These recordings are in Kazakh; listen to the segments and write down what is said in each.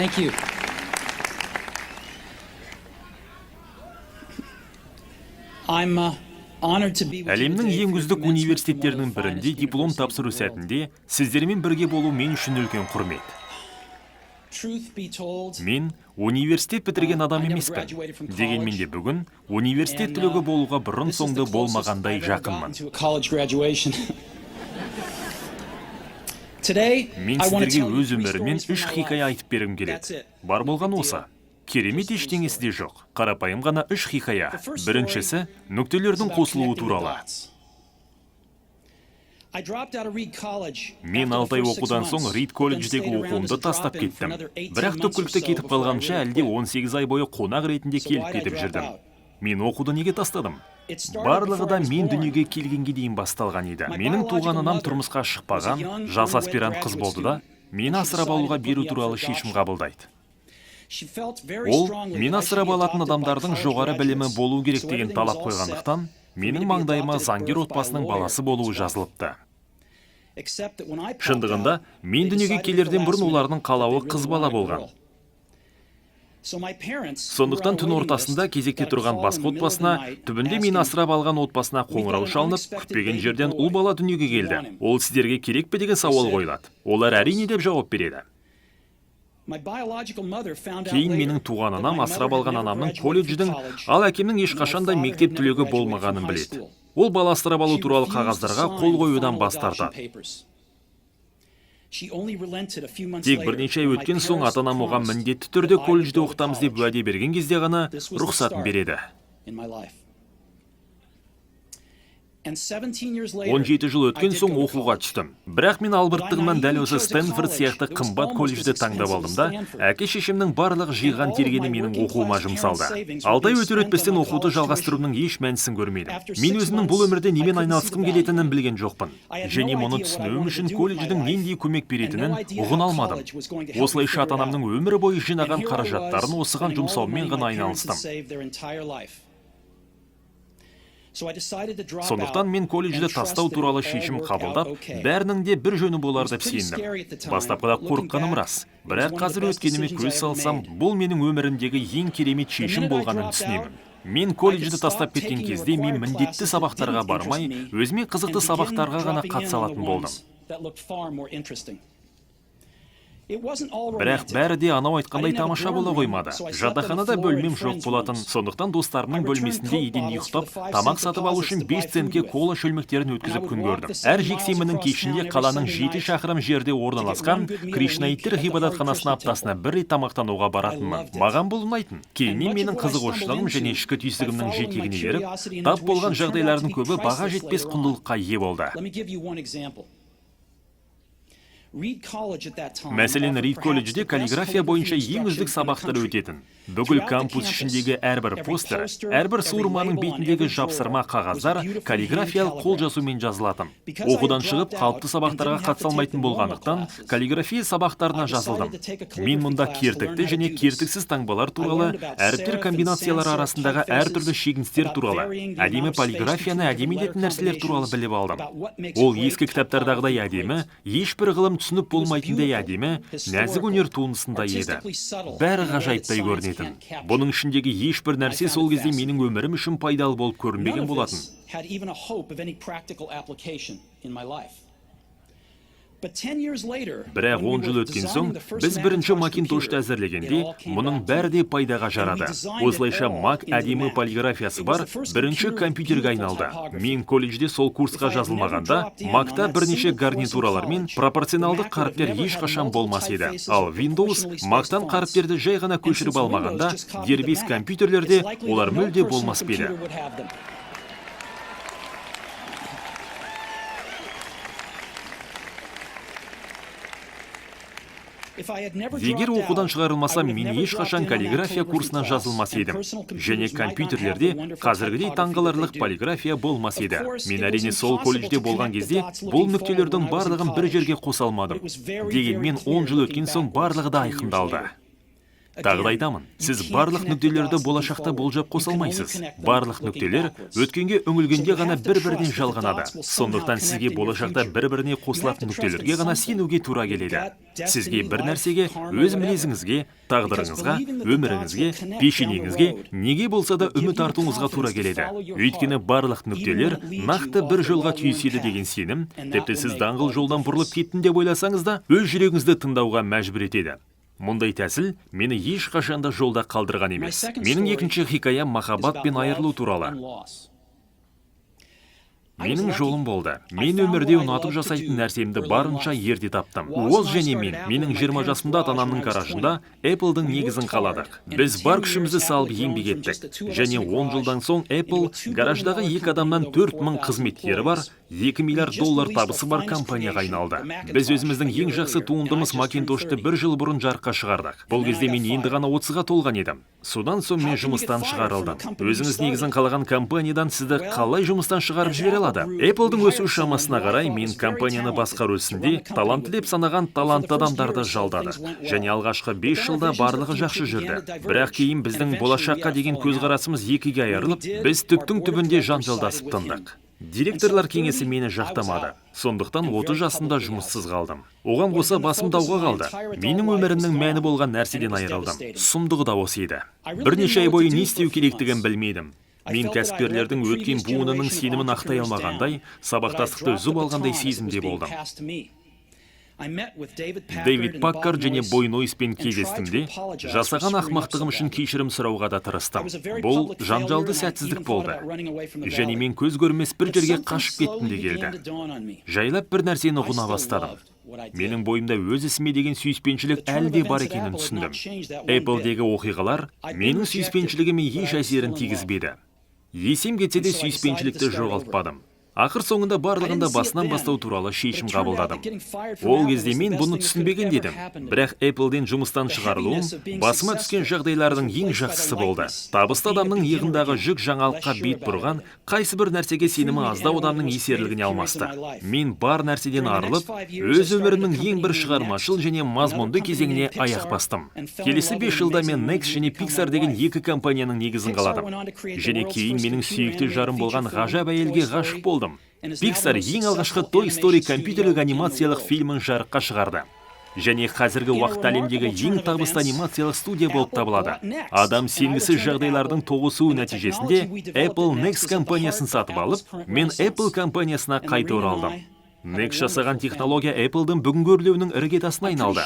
Thank you. I'm honored to be with you Әлемнің today ең for your үздік commencement from one университеттерінің of the бірінде finest диплом universities тапсыру in the world. сәтінде сіздермен бірге болу мен үшін үлкен құрмет. Truth be told, Мен университет бітірген адам I never емеспін. graduated from college. Дегенмен де бүгін университет and, түлегі болуға бұрын this is соңды the closest болмағандай I've ever gotten жақынмын. to a college graduation. Today, Мен I want to сіздерге tell you өз 3 өмірімнен stories from 3 my хикая life. айтып бергім That's келеді. it. Бар болған Big осы. deal. Керемет Just 3 ештеңесі де жоқ. Қарапайым ғана 3 хикая. The first Біріншісі story нүктелердің It's about қосылуы connecting the туралы. dots. I dropped out of Reed College Мен after the 6 ай first 6 оқудан соң months, Рид then колледждегі stayed around оқуымды as a тастап drop-in for кеттім. another 18 Бірақ months or түпкілікті so кетіп before I қалғанша really әлде quit. 18 ай бойы қонақ ретінде So келіп why'd I кетіп drop жүрдім. out? Мен оқуды неге тастадым? It started Барлығы before да I was мен born. дүниеге келгенге дейін басталған еді. My Менің туған biological анам mother тұрмысқа was a шықпаған, young, жас unwed аспирант қыз graduate болды да, student, мені and she асырап decided алуға to put беру me up for туралы шешім adoption. қабылдайды. She felt very Ол strongly мен that I should асырап be алатын adopted by адамдардың college жоғары білімі graduates. болу керек So деген everything талап was all қойғандықтан, set for me менің to be маңдайыма adopted at заңгер birth by a отбасының lawyer баласы and болуы his wife. жазылыпты. Except that when I popped Шындығында, out, мен they дүниеге decided at the келерден last бұрын minute олардың that қалауы they қыз really бала wanted a болған. girl. So my parents, Сондықтан түн ортасында кезекте тұрған басқа отбасына, түбінде мені асырап алған отбасына қоңырау шалынып, күтпеген жерден ұл бала дүниеге келді. Ол сіздерге керек пе деген сауал қойылады. Олар әрине деп жауап береді. Кейін менің туған анам асырап алған анамның колледждің, ал әкемнің ешқашанда мектеп түлегі болмағанын біледі. Ол бала асырап алу туралы қағаздарға қол қоюдан бас тартады. Тек бірнеше ай өткен соң ата-анам оған міндетті түрде колледжде оқытамыз деп уәде берген кезде ғана рұқсатын береді. 17 жыл өткен соң оқуға түстім. Бірақ мен албырттығымнан дәл осы Стэнфорд сияқты қымбат колледжді таңдап алдым да, әке шешемнің барлық жиған тергені менің оқуыма жұмсалды. 6 ай өтер өтпестен оқуды жалғастырудың еш мәнісін көрмедім. Мен өзімнің бұл өмірде немен айналысқым келетінін білген жоқпын. Және мұны түсінуім үшін колледждің нендей көмек беретінін ұғына алмадым. Осылайша ата-анамның өмір бойы жинаған қаражаттарын осыған жұмсаумен ғана айналыстым. Сондықтан мен колледжді тастау туралы шешім қабылдап, бәрінің де бір жөні болар деп сендім. Бастапқыда қорыққаным рас. Бірақ қазір өткеніме көз салсам, бұл менің өмірімдегі ең керемет шешім болғанын түсінемін. Мен колледжді тастап кеткен кезде мен міндетті сабақтарға бармай, өзіме қызықты сабақтарға ғана қатыса алатын болдым. Бірақ бәрі де анау айтқандай тамаша бола қоймады. Жатақханада бөлмем жоқ болатын, сондықтан достарымның бөлмесінде еденде ұйықтап, тамақ сатып алу үшін 5 центке кола шөлмектерін өткізіп күн көрдім. Әр жексенбінің кешінде қаланың 7 шақырым жерде орналасқан Кришнаиттер ғибадатханасына аптасына бір рет тамақтануға баратынмын. Маған бұл ұнайтын. Кейіннен менің қызығушылығым және ішкі түйсігімнің жетегіне еріп, тап болған жағдайлардың көбі баға жетпес құндылыққа ие болды. Мәселен, Рид колледжде каллиграфия бойынша ең үздік сабақтар өтетін. Бүкіл кампус ішіндегі әрбір постер, әрбір суырманың бетіндегі жапсырма қағаздар каллиграфиялық қол жазумен жазылатын. Оқудан шығып, қалыпты сабақтарға қатыса алмайтын болғандықтан, каллиграфия сабақтарына жазылдым. Мен мұнда кертікті және кертіксіз таңбалар туралы, әріптер комбинациялары арасындағы әртүрлі шегіністер туралы, әдемі полиграфияны әдемелетін нәрселер туралы біліп алдым. Ол ескі кітаптардағыдай әдемі, ешбір ғылым түсініп болмайтындай әдемі, нәзік өнер туындысында еді. Бәрі ғажайыптай көрінетін. Бұның ішіндегі ешбір нәрсе сол кезде менің өмірім үшін пайдалы болып көрінбеген болатын. Бірақ 10 жыл өткен соң, біз бірінші Макинтошты әзірлегенде, мұның бәрі де пайдаға жарады. Осылайша Мак әдемі полиграфиясы бар бірінші компьютерге айналды. Мен колледжде сол курсқа жазылмағанда, Макта бірнеше гарнитуралар мен пропорционалдық қаріптер ешқашан болмас еді. Ал Windows Мактан қаріптерді жай ғана көшіріп алмағанда, дербес компьютерлерде олар мүлде болмас еді. Егер оқудан шығарылмасам, мен ешқашан каллиграфия курсына жазылмас едім. Және компьютерлерде қазіргідей таңғаларлық полиграфия болмас еді. Мен әрине сол колледжде болған кезде бұл нүктелердің барлығын бір жерге қоса алмадым. Дегенмен 10 жыл өткен соң барлығы да айқындалды. Тағы да айтамын, сіз барлық нүктелерді болашақта болжап қоса алмайсыз. Барлық нүктелер өткенге үңілгенде ғана бір-бірінен жалғанады. Сондықтан сізге болашақта бір-біріне қосылатын нүктелерге ғана сенуге тура келеді. Сізге бір нәрсеге, өз мінезіңізге, тағдырыңызға, өміріңізге, пешенеңізге, неге болса да үміт артуыңызға тура келеді. Өйткені барлық нүктелер нақты бір жолға түйіседі деген сенім, тіпті сіз даңғыл жолдан бұрылып кеттім деп ойласаңыз да, өз жүрегіңізді тыңдауға мәжбүр етеді. Мұндай тәсіл мені ешқашанда жолда қалдырған емес. Менің екінші хикаям махаббат пен айырылу туралы. Менің жолым болды. Мен өмірде ұнатып жасайтын нәрсемді барынша ерте таптым. Ол және менің 20 жасымда ата-анамның гаражында Apple-дың негізін қаладық. Біз бар күшімізді салып еңбек еттік. Және 10 жылдан соң Apple гараждағы 2 адамнан 4000 қызметкері бар, $2 миллиард табысы бар компанияға айналды. Біз өзіміздің ең жақсы туындымыз Macintosh-ты 1 жыл бұрын жарыққа шығардық. Бұл кезде мен енді ғана 30-ға толған едім. Содан соң мен жұмыстан шығарылдым. Өзіңіз негізін қалаған компаниядан сізді қалай жұмыстан шығарып жібере алады? Apple-дың өсу шамасына қарай мен компанияны басқару ісінде талантты деп санаған талантты адамдарды жалдады. Және алғашқы 5 жылда барлығы жақсы жүрді. Бірақ кейін біздің болашаққа деген көзқарасымыз екіге айырылып, біз түптің түбінде жанжалдасып тындық. Директорлар кеңесі мені жақтамады. Сондықтан 30 жасымда жұмыссыз қалдым. Оған қоса басым дауға қалды. Менің өмірімнің мәні болған нәрседен айырылдым. Сұмдығы да осы еді. Бірнеше ай бойы не істеу керектігін білмедім. Мен кәсіпкерлердің өткен буынының сенімін ақтай алмағандай, сабақтастықты үзіп алғандай сезімде болдым. Дэвид Паккард және Бой Нойспен кездестім де, жасаған ақмақтығым үшін кешірім сұрауға да тырыстым. Бұл жанжалды сәтсіздік болды. Және мен көз көрмес бір жерге қашып кеттім де келді. Жайлап бір нәрсені ұғына бастадым. Менің бойымда өз ісіме деген сүйіспеншілік әлде бар екенін түсіндім. Apple-дегі оқиғалар менің сүйіспеншілігіме еш әсерін тигізбеді. Есем кетсе де сүйіспеншілікті жоғалтпадым. Ақыр соңында барлығында басынан бастау туралы шешім қабылдадым. Ол кезде мен бұны түсінбеген дедім. Бірақ Apple-ден жұмыстан шығарылуым басыма түскен жағдайлардың ең жақсысы болды. Табысты адамның иығындағы жүк жаңалыққа бет бұрған, қайсы бір нәрсеге сенімі аздау адамның есерлігіне алмасты. Мен бар нәрседен арылып, өз өмірімнің ең бір шығармашыл және мазмұнды кезеңіне аяқ бастым. Келесі 5 жылда мен Next және Pixar деген 2 компанияның негізін қаладым. Және кейін менің сүйікті жарым болған ғажап әйелге ғашық болдым. Pixar ең алғашқы Toy Story компьютерлік анимациялық фильмін жарыққа шығарды. Және қазіргі уақыт әлемдегі ең табысты анимациялық студия болып табылады. Адам сенгісіз жағдайлардың тоғысуы нәтижесінде Apple Next компаниясын сатып алып, мен Apple компаниясына қайта оралдым. Next жасаған технология Apple-дың бүгінгі өрлеуінің іргетасына айналды.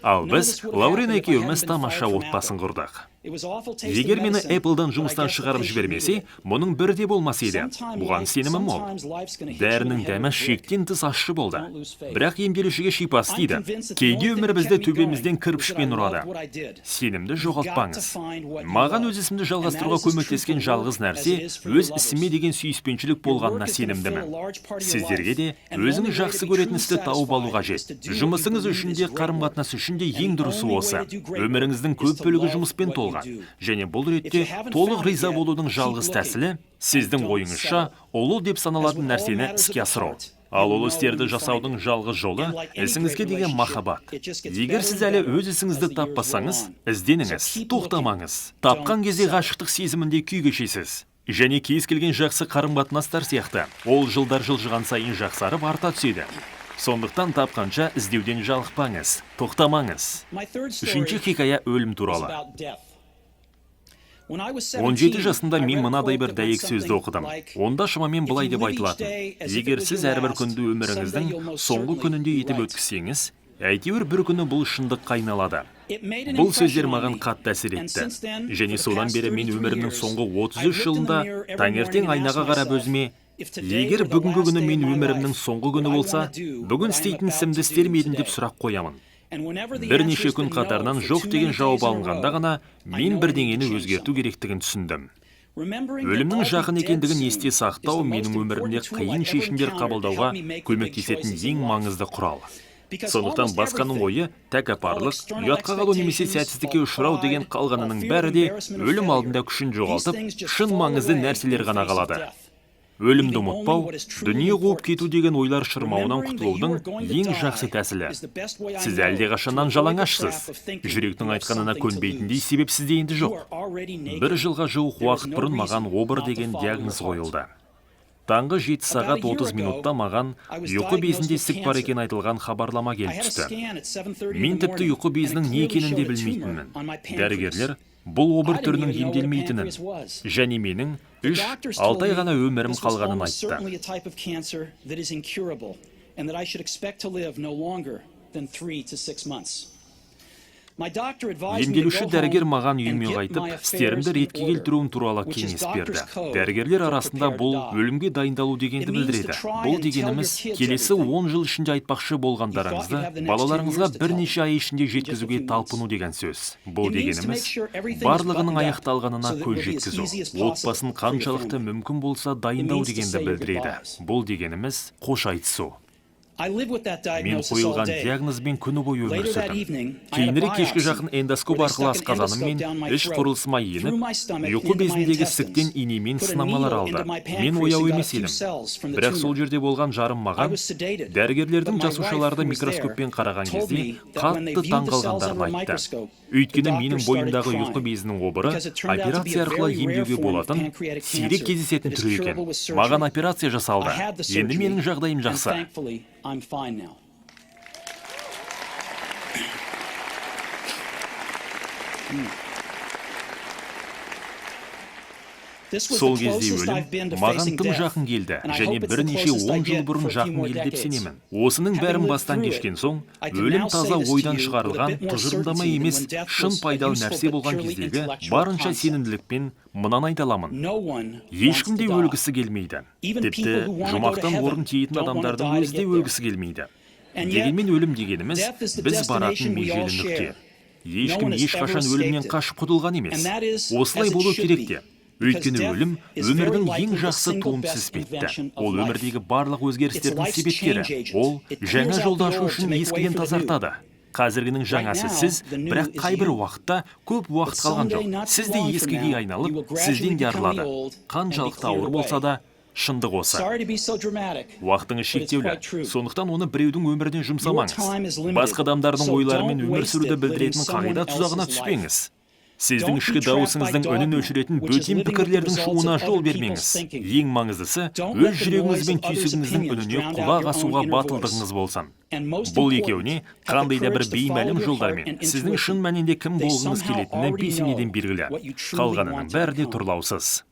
Ал біз Лаурен екеуміз тамаша отбасын құрдық. Егер мені Apple-дан жұмыстан шығарып жібермесе, мұның бірде болмас еді. Бұған сенімім мол. Дәрінің дәмі шектен тыс ащы болды. Бірақ емделушіге шипа істейді. Кейде өмір бізді төбемізден кірпішпен ұрады. Сенімді жоғалтпаңыз. Маған өз ісімді жалғастыруға көмектескен жалғыз нәрсе өз ісіме деген сүйіспеншілік болғанына сенімдімін. Сіздерге де өзіңіз жақсы көретін істі тауып алу қажет. Жұмысыңыз үшін де, қарым-қатынас үшін де ең дұрысы осы. Өміріңіздің көп бөлігі жұмыспен толған. Және бұл ретте толық риза болудың жалғыз тәсілі сіздің ойыңызша ұлы деп саналатын нәрсені іске асыру. Ал ол істерді жасаудың жалғыз жолы ісіңізге деген махаббат. Егер сіз әлі өз ісіңізді таппасаңыз, ізденіңіз, тоқтамаңыз. Тапқан кезде ғашықтық сезімінде күй кешесіз. Және кез келген жақсы қарым-қатынастар сияқты, ол жылдар жылжыған сайын жақсарып арта түседі. Сондықтан тапқанша іздеуден жалықпаңыз, тоқтамаңыз. Үшінші хикая өлім туралы. 17 жасында мен мынадай бір дәйек сөзді оқыдым. Онда шамамен былай деп айтылатын: егер сіз әрбір күнді өміріңіздің соңғы күнінде етіп өткізсеңіз, әйтеуір бір күні бұл шындыққа айналады. Бұл сөздер маған қатты әсер етті. Және содан бері мен өмірімнің соңғы 33 жылында таңертең айнаға қарап өзіме: егер бүгінгі күні мен өмірімнің соңғы күні болса, бүгін істейтін ісімді істер ме едім деп сұрақ қоямын. Бірнеше күн қатарынан жоқ деген жауап алынғанда ғана мен бірдеңені өзгерту керектігін түсіндім. Өлімнің жақын екендігін есте сақтау менің өмірімде қиын шешімдер қабылдауға көмектесетін ең маңызды құрал. Сондықтан басқаның ойы тәкаппарлық, ұятқа қалу немесе сәтсіздікке ұшырау деген қалғанының бәрі де өлім алдында күшін жоғалтып, шын маңызды нәрселер ғана қалады. Өлімді ұмытпау, дүние қуып кету деген ойлар шырмауынан құтылудың ең жақсы тәсілі. Сіз әлдеқашаннан жалаңашсыз. Жүректің айтқанына көнбейтіндей себепсіз дейінді жоқ. 1 жылға жуық уақыт бұрын маған обыр деген диагноз қойылды. Таңғы 7 сағат 30 минутта маған ұйқы безінде ісік бар екен айтылған хабарлама келіп түсті. Мен тіпті ұйқы безінің не екенін де білмейтінмін. Дәрігерлер бұл обыр түрінің емделмейтінін және менің 3-6 ай ғана өмірім қалғанын айтты. Емделуші дәрігер маған үйіме қайтып, істерімді ретке келтіруім туралы кеңес берді. Дәрігерлер арасында бұл өлімге дайындалу дегенді білдіреді. Бұл дегеніміз, келесі 10 жыл ішінде айтпақшы болғандарыңызды балаларыңызға бірнеше ай ішінде жеткізуге талпыну деген сөз. Бұл дегеніміз, барлығының аяқталғанына көз жеткізу. Отбасын қаншалықты мүмкін болса дайындау дегенді білдіреді. Бұл дегеніміз қош айтысу. Мен қойылған диагнозбен күні бойы өмір сүрдім. Кейінірек кешкі жақын эндоскоп арқылы асқазаным мен іш құрылысыма еніп, ұйқы безіндегі ісіктен инемен сынамалар алды. Мен ояу емес едім. Бірақ сол жерде болған жарым маған, дәрігерлердің жасушаларды микроскоппен қараған кезде қатты таңғалғандарын айтты. Өйткені менің бойымдағы ұйқы безінің обыры операция арқылы емдеуге болатын сирек кездесетін түрі екен. Маған операция жасалды. Енді менің жағдайым жақсы. I'm fine now. Сол кезде өлім маған тым жақын келді, және бірнеше 10 жыл бұрын жақын келді деп сенемін. Осының бәрін бастан кешкен соң, өлім таза ойдан шығарылған, тұжырымдама емес, шын пайдалы нәрсе болған кездегі барынша сенімділікпен мынаны айта аламын. Ешкімде өлгісі келмейді. Тіпті жұмақтан орын тиетін адамдардың өзі де өлгісі келмейді. Дегенмен өлім дегеніміз біз баратын межелі нүкте. Ешкім ешқашан өлімнен қашып құтылған емес. Осылай болу керек те. Өйткені өлім өмірдің ең жақсы туындысы іспетті. Ол өмірдегі барлық өзгерістердің себепкері. Ол жаңа жолды ашу үшін ескіден тазартады. Қазіргінің жаңасы сіз, бірақ қайбір уақытта көп уақыт қалған жоқ. Сіз де ескіге айналып, сізден де арылады. Қаншалықты ауыр болса да, шындық осы. Уақытыңыз шектеулі, сондықтан оны біреудің өміріне жұмсамаңыз. Басқа адамдардың ойларымен өмір сүруді білдіретін қағида тұзағына түспеңіз. Сіздің ішкі дауысыңыздың үнін өшіретін бөтен пікірлердің шуына жол бермеңіз. Ең маңыздысы, өз жүрегіңіз бен түйсігіңіздің үніне құлақ асуға батылдығыңыз болсын. Бұл екеуіне қандай да бір беймәлім жолдармен сіздің шын мәнінде кім болғыңыз келетіні бесенеден белгілі. Қалғанының бәрі де тұрлаусыз.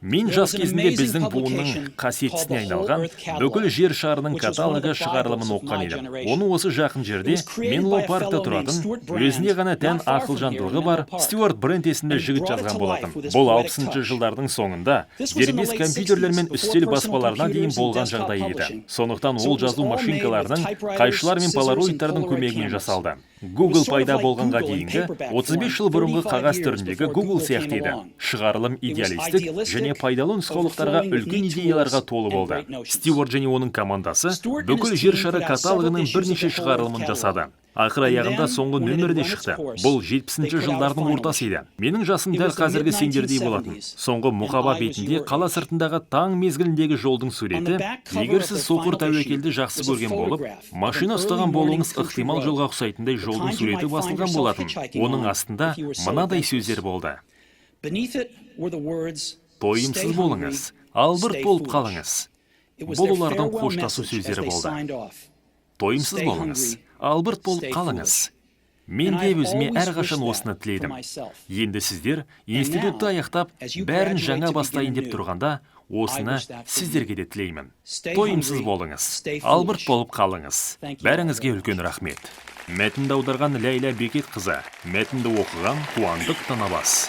Мен жас кезінде біздің буынның қасиетісіне айналған бүкіл жер шарының каталогы шығарылымын оққан едім. Оны осы жақын жерде Менло паркта тұратын, өзіне ғана тән ақылжандылығы бар Стюарт Брент есімді жігіт жазған болатын. Бұл 60-шы жылдардың соңында дербес компьютерлер мен үстел баспаларына дейін болған жағдай еді. Сондықтан ол жазу машинкаларының, қайшылар мен полароидтардың көмегімен жасалды. Google пайда болғанға дейінгі 35 жыл бұрынғы қағаз түріндегі Google сияқты еді. Шығарылым идеалистік және пайдалы нұсқаулықтарға үлкен идеяларға толы болды. Стюарт және оның командасы бүкіл жер шары каталогының бірнеше шығарылымын жасады. Ақыр аяғында соңғы нөмірі де шықты. Бұл 70-ші жылдардың ортасы еді. Менің жасым дәл қазіргі сендердей болатын. Соңғы мұқаба бетінде қала сыртындағы таң мезгіліндегі жолдың суреті, егер сіз соқыр тәуекелді жақсы көрген болып, машина ұстаған болуыңыз ықтимал жолға ұқсайтындай жолдың суреті басылған болатын. Оның астында мынадай сөздер болды. Тойымсыз болыңыз, албырт болып қалыңыз. Бұл олардың қоштасу сөздері болды. Тойымсыз болыңыз, албырт болып қалыңыз. Мен де өзіме әрқашан осыны тіледім. Енді сіздер институтты аяқтап, бәрін жаңа бастайын деп тұрғанда, осыны сіздерге де тілеймін. Тойымсыз болыңыз, албырт болып қалыңыз. Бәріңізге үлкен рахмет. Мәтінді аударған Ләйла Бекет қызы, мәтінді оқыған Қуандық Танабас.